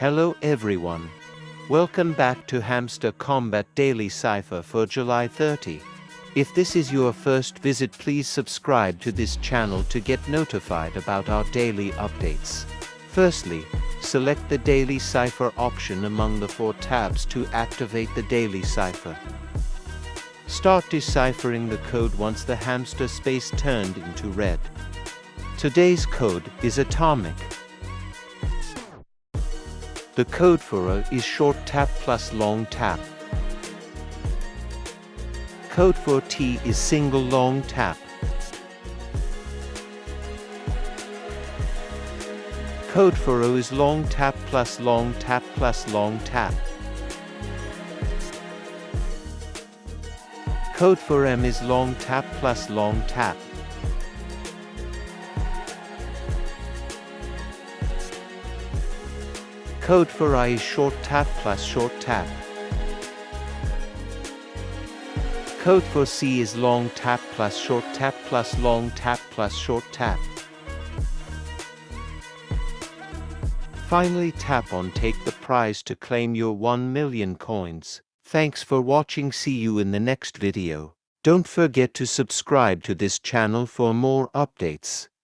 Hello everyone. Welcome back to HAMSTER KOMBAT Daily Cipher for July 30. If this is your first visit, please subscribe to this channel to get notified about our daily updates. Firstly, select the Daily Cipher option among the 4 tabs to activate the Daily Cipher. Start deciphering the code once the hamster space turned into red. Today's code is atomic. The code for A is short tap plus long tap. Code for T is single long tap. Code for O is long tap plus long tap plus long tap. Code for M is long tap plus long tap. Code for I is short tap plus short tap. Code for C is long tap plus short tap plus long tap plus short tap. Finally, tap on Take the Prize to claim your 1 million coins. Thanks for watching. See you in the next video. Don't forget to subscribe to this channel for more updates.